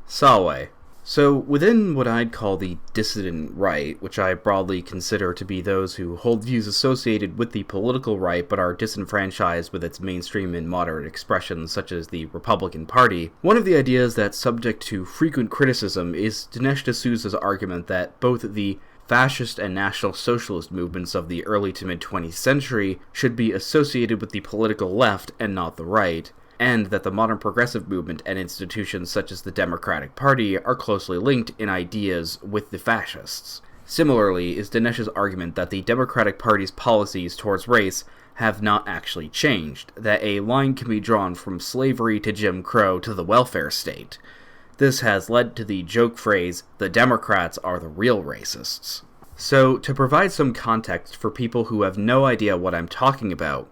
Salwe. So, within what I'd call the dissident right, which I broadly consider to be those who hold views associated with the political right but are disenfranchised with its mainstream and moderate expressions, such as the Republican Party, one of the ideas that's subject to frequent criticism is Dinesh D'souza's argument that both the fascist and National Socialist movements of the early to mid-20th century should be associated with the political left and not the right, and that the modern progressive movement and institutions such as the Democratic Party are closely linked in ideas with the fascists. Similarly is Dinesh's argument that the Democratic Party's policies towards race have not actually changed, that a line can be drawn from slavery to Jim Crow to the welfare state. This has led to the joke phrase, "the Democrats are the real racists." So, to provide some context for people who have no idea what I'm talking about,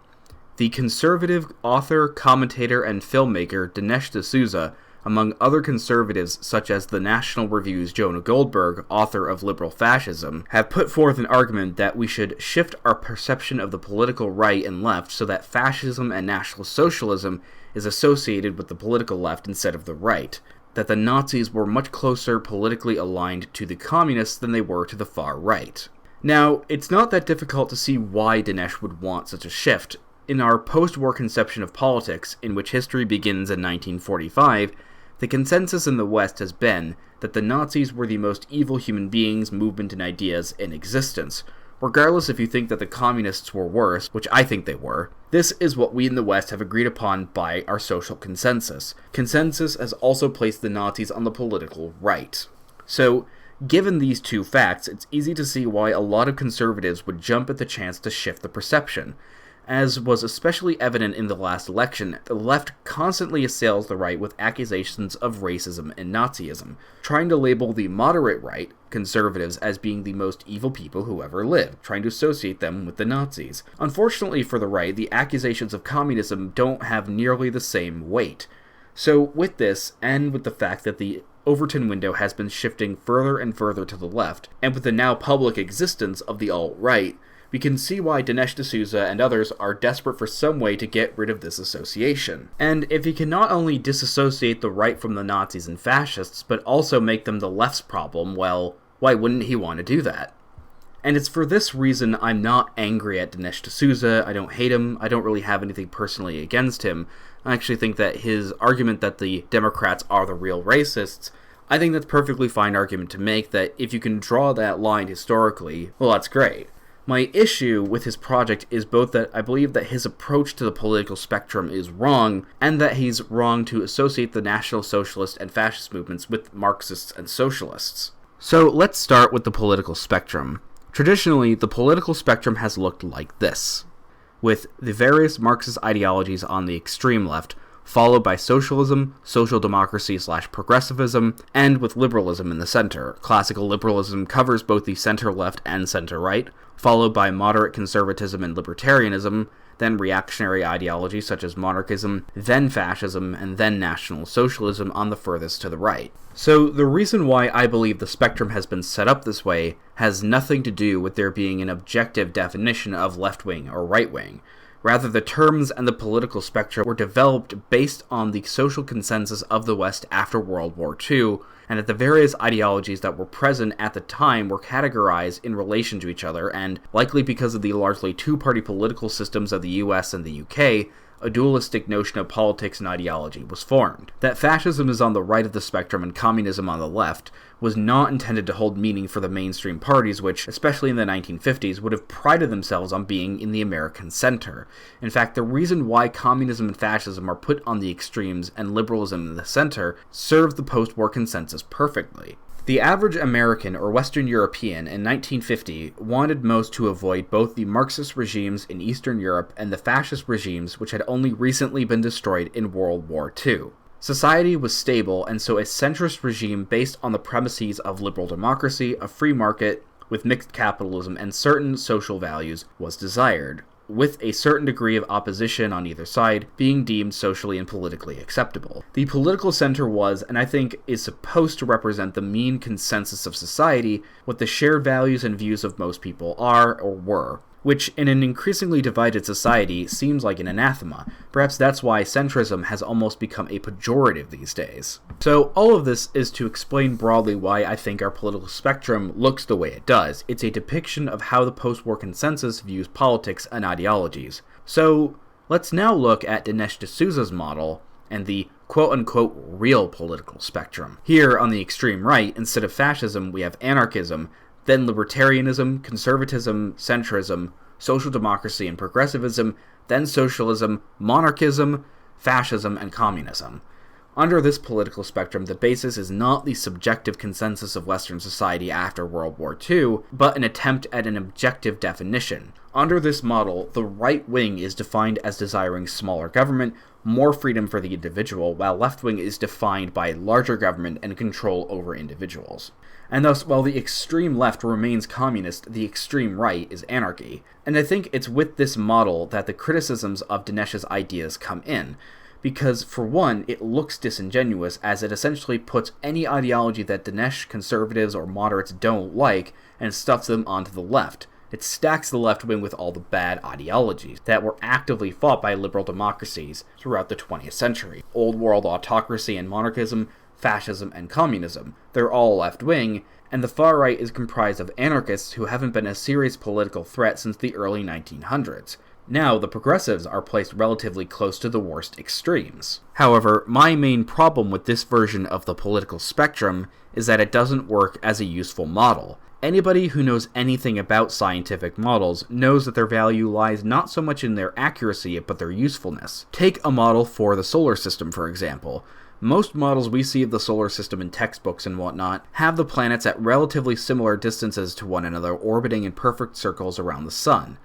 the conservative author, commentator, and filmmaker Dinesh D'Souza, among other conservatives such as the National Review's Jonah Goldberg, author of Liberal Fascism, have put forth an argument that we should shift our perception of the political right and left so that fascism and National Socialism is associated with the political left instead of the right, that the Nazis were much closer politically aligned to the communists than they were to the far right. Now, it's not that difficult to see why Dinesh would want such a shift. In our post-war conception of politics, in which history begins in 1945, the consensus in the West has been that the Nazis were the most evil human beings, movement, and ideas in existence. Regardless if you think that the communists were worse, which I think they were, this is what we in the West have agreed upon by our social consensus. Consensus has also placed the Nazis on the political right. So, given these two facts, it's easy to see why a lot of conservatives would jump at the chance to shift the perception. As was especially evident in the last election, the left constantly assails the right with accusations of racism and Nazism, trying to label the moderate right, conservatives, as being the most evil people who ever lived, trying to associate them with the Nazis. Unfortunately for the right, the accusations of communism don't have nearly the same weight. So with this, and with the fact that the Overton window has been shifting further and further to the left, and with the now public existence of the alt-right, we can see why Dinesh D'Souza and others are desperate for some way to get rid of this association. And if he can not only disassociate the right from the Nazis and fascists, but also make them the left's problem, well, why wouldn't he want to do that? And it's for this reason I'm not angry at Dinesh D'Souza. I don't hate him. I don't really have anything personally against him. I actually think that his argument that the Democrats are the real racists, I think that's a perfectly fine argument to make, that if you can draw that line historically, well, that's great. My issue with his project is both that I believe that his approach to the political spectrum is wrong, and that he's wrong to associate the National Socialist and Fascist movements with Marxists and Socialists. So let's start with the political spectrum. Traditionally, the political spectrum has looked like this, with the various Marxist ideologies on the extreme left, followed by socialism, social democracy/progressivism, and with liberalism in the center. Classical liberalism covers both the center-left and center-right, followed by moderate conservatism and libertarianism, then reactionary ideology such as monarchism, then fascism, and then National Socialism on the furthest to the right. So the reason why I believe the spectrum has been set up this way has nothing to do with there being an objective definition of left-wing or right-wing. Rather, the terms and the political spectrum were developed based on the social consensus of the West after World War II, and that the various ideologies that were present at the time were categorized in relation to each other, and, likely because of the largely two-party political systems of the US and the UK, a dualistic notion of politics and ideology was formed. That fascism is on the right of the spectrum and communism on the left was not intended to hold meaning for the mainstream parties which, especially in the 1950s, would have prided themselves on being in the American center. In fact, the reason why communism and fascism are put on the extremes and liberalism in the center serves the post-war consensus perfectly. The average American or Western European in 1950 wanted most to avoid both the Marxist regimes in Eastern Europe and the fascist regimes which had only recently been destroyed in World War II. Society was stable, and so a centrist regime based on the premises of liberal democracy, a free market, with mixed capitalism and certain social values was desired, with a certain degree of opposition on either side being deemed socially and politically acceptable. The political center was, and I think is supposed to represent the mean consensus of society, what the shared values and views of most people are or were. which in an increasingly divided society seems like an anathema. Perhaps that's why centrism has almost become a pejorative these days. So all of this is to explain broadly why I think our political spectrum looks the way it does. It's a depiction of how the post-war consensus views politics and ideologies. So let's now look at Dinesh D'Souza's model and the quote-unquote real political spectrum. Here on the extreme right, instead of fascism, we have anarchism, then libertarianism, conservatism, centrism, social democracy and progressivism, then socialism, monarchism, fascism, and communism. Under this political spectrum, the basis is not the subjective consensus of Western society after World War II, but an attempt at an objective definition. Under this model, the right wing is defined as desiring smaller government, more freedom for the individual, while left wing is defined by larger government and control over individuals. And thus, while the extreme left remains communist, the extreme right is anarchy. And I think it's with this model that the criticisms of Dinesh's ideas come in, because for one, it looks disingenuous as it essentially puts any ideology that Dinesh conservatives or moderates don't like and stuffs them onto the left. It stacks the left wing with all the bad ideologies that were actively fought by liberal democracies throughout the 20th century. Old world autocracy and monarchism, fascism and communism. They're all left-wing, and the far right is comprised of anarchists who haven't been a serious political threat since the early 1900s. Now, the progressives are placed relatively close to the worst extremes. However, my main problem with this version of the political spectrum is that it doesn't work as a useful model. Anybody who knows anything about scientific models knows that their value lies not so much in their accuracy, but their usefulness. Take a model for the solar system, for example. Most models we see of the solar system in textbooks and whatnot have the planets at relatively similar distances to one another, orbiting in perfect circles around the sun.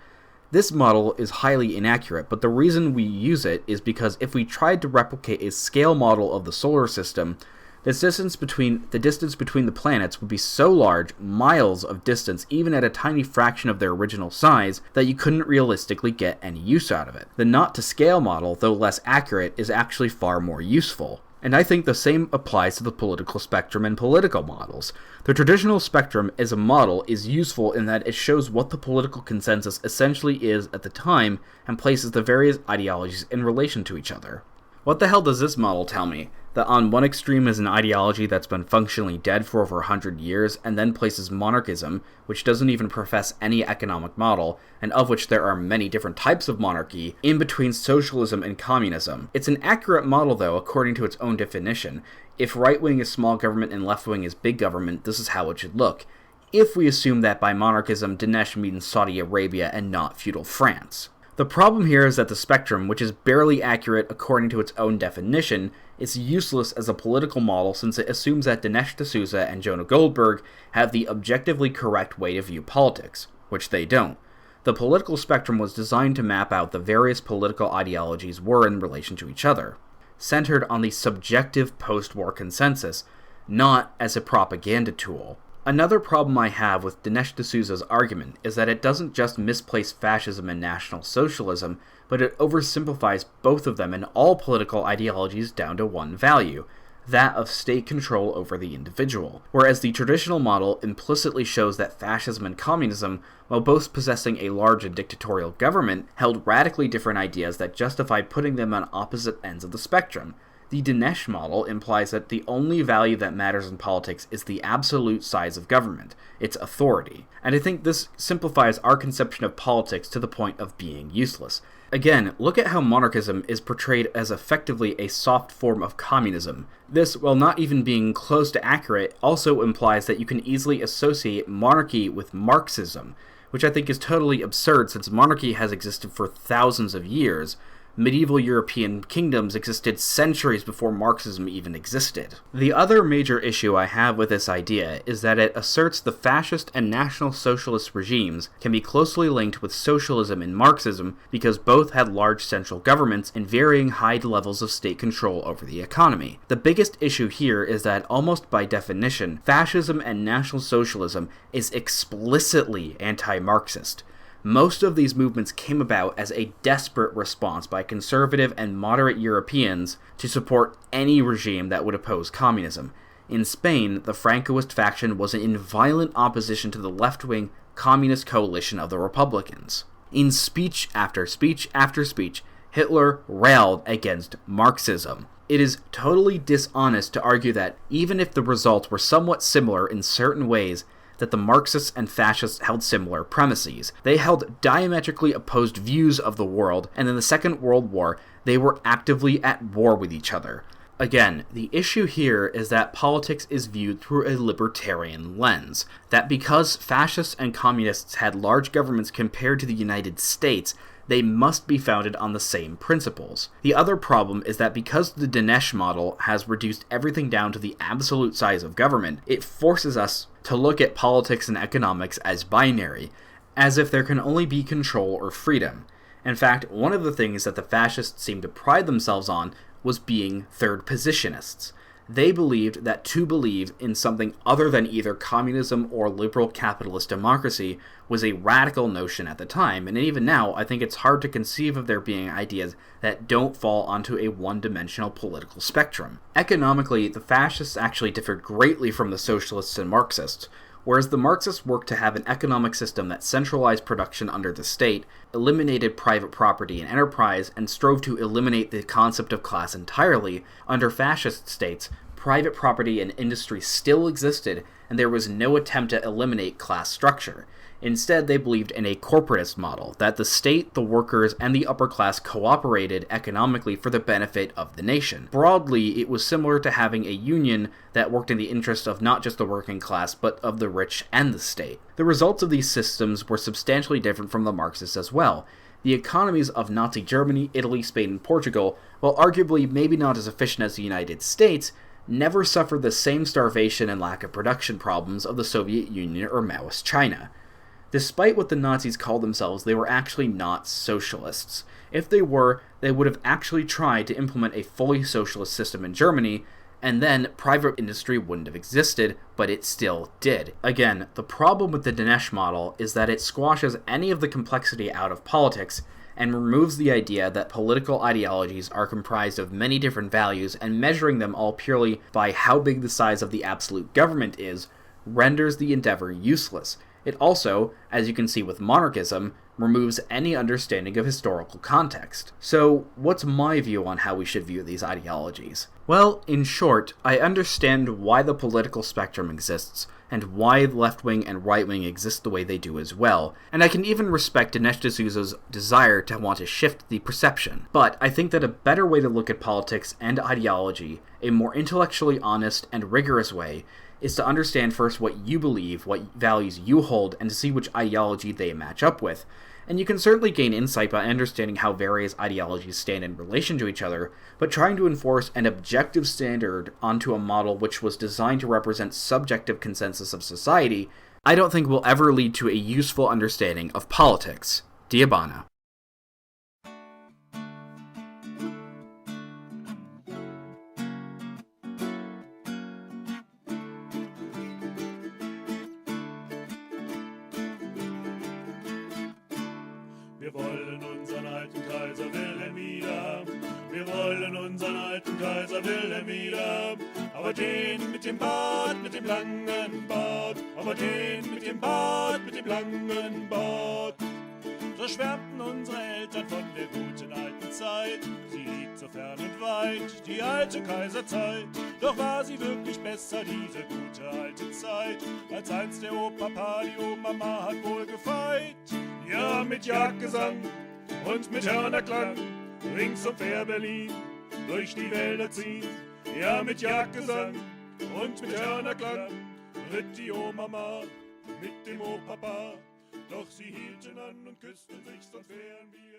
This model is highly inaccurate, but the reason we use it is because if we tried to replicate a scale model of the solar system, the distance between the planets would be so large, miles of distance, even at a tiny fraction of their original size, that you couldn't realistically get any use out of it. The not-to-scale model, though less accurate, is actually far more useful. And I think the same applies to the political spectrum and political models. The traditional spectrum as a model is useful in that it shows what the political consensus essentially is at the time and places the various ideologies in relation to each other. What the hell does this model tell me? That on one extreme is an ideology that's been functionally dead for over 100 years, and then places monarchism, which doesn't even profess any economic model, and of which there are many different types of monarchy, in between socialism and communism. It's an accurate model, though, according to its own definition. If right-wing is small government and left-wing is big government, this is how it should look. If we assume that by monarchism, Dinesh means Saudi Arabia and not feudal France. The problem here is that the spectrum, which is barely accurate according to its own definition, is useless as a political model since it assumes that Dinesh D'Souza and Jonah Goldberg have the objectively correct way to view politics, which they don't. The political spectrum was designed to map out the various political ideologies were in relation to each other, centered on the subjective post-war consensus, not as a propaganda tool. Another problem I have with Dinesh D'Souza's argument is that it doesn't just misplace fascism and National Socialism, but it oversimplifies both of them and all political ideologies down to one value, that of state control over the individual. Whereas the traditional model implicitly shows that fascism and communism, while both possessing a large and dictatorial government, held radically different ideas that justify putting them on opposite ends of the spectrum. The Dinesh model implies that the only value that matters in politics is the absolute size of government, its authority. And I think this simplifies our conception of politics to the point of being useless. Again, look at how monarchism is portrayed as effectively a soft form of communism. This, while not even being close to accurate, also implies that you can easily associate monarchy with Marxism, which I think is totally absurd since monarchy has existed for thousands of years. Medieval European kingdoms existed centuries before Marxism even existed. The other major issue I have with this idea is that it asserts the fascist and National Socialist regimes can be closely linked with socialism and Marxism because both had large central governments and varying high levels of state control over the economy. The biggest issue here is that almost by definition, fascism and National Socialism is explicitly anti-Marxist. Most of these movements came about as a desperate response by conservative and moderate Europeans to support any regime that would oppose communism. In Spain, the Francoist faction was in violent opposition to the left-wing communist coalition of the Republicans. In speech after speech after speech, Hitler railed against Marxism. It is totally dishonest to argue that, even if the results were somewhat similar in certain ways, that the Marxists and fascists held similar premises. They held diametrically opposed views of the world, and in the Second World War, they were actively at war with each other. Again, the issue here is that politics is viewed through a libertarian lens, that because fascists and communists had large governments compared to the United States, they must be founded on the same principles. The other problem is that because the Dinesh model has reduced everything down to the absolute size of government, it forces us to look at politics and economics as binary, as if there can only be control or freedom. In fact, one of the things that the fascists seemed to pride themselves on was being third positionists. They believed that to believe in something other than either communism or liberal capitalist democracy was a radical notion at the time, and even now I think it's hard to conceive of there being ideas that don't fall onto a one-dimensional political spectrum. Economically, the fascists actually differed greatly from the socialists and Marxists. Whereas the Marxists worked to have an economic system that centralized production under the state, eliminated private property and enterprise, and strove to eliminate the concept of class entirely, under fascist states, private property and industry still existed, and there was no attempt to eliminate class structure. Instead, they believed in a corporatist model, that the state, the workers, and the upper class cooperated economically for the benefit of the nation. Broadly, it was similar to having a union that worked in the interest of not just the working class, but of the rich and the state. The results of these systems were substantially different from the Marxists as well. The economies of Nazi Germany, Italy, Spain, and Portugal, while arguably maybe not as efficient as the United States, never suffered the same starvation and lack of production problems of the Soviet Union or Maoist China. Despite what the Nazis called themselves, they were actually not socialists. If they were, they would have actually tried to implement a fully socialist system in Germany, and then private industry wouldn't have existed, but it still did. Again, the problem with the Dinesh model is that it squashes any of the complexity out of politics and removes the idea that political ideologies are comprised of many different values, and measuring them all purely by how big the size of the absolute government is renders the endeavor useless. It also, as you can see with monarchism, removes any understanding of historical context. So, what's my view on how we should view these ideologies? Well, in short, I understand why the political spectrum exists, and why left-wing and right-wing exist the way they do as well, and I can even respect Dinesh D'Souza's desire to want to shift the perception. But I think that a better way to look at politics and ideology, a more intellectually honest and rigorous way, is to understand first what you believe, what values you hold, and to see which ideology they match up with. And you can certainly gain insight by understanding how various ideologies stand in relation to each other, but trying to enforce an objective standard onto a model which was designed to represent subjective consensus of society, I don't think will ever lead to a useful understanding of politics. Diabana. Wir wollen unseren alten Kaiser Wilhelm wieder. Wir wollen unseren alten Kaiser Wilhelm wieder. Aber den mit dem Bart, mit dem langen Bart. Aber den mit dem Bart, mit dem langen Bart. So schwärmten unsere Eltern von der guten alten Zeit. Sie liegt so fern und weit, die alte Kaiserzeit. Doch war sie wirklich besser, diese gute alte Zeit, als einst der Opa, die Oma hat wohl gefeit. Ja, mit Jagdgesang und mit Hörnerklang, rings um Fair Berlin, durch die Wälder ziehen. Ja, mit Jagdgesang und mit Hörnerklang, ritt die Oma mit dem Opa. Doch sie hielten an und küssten sich, sonst wären wir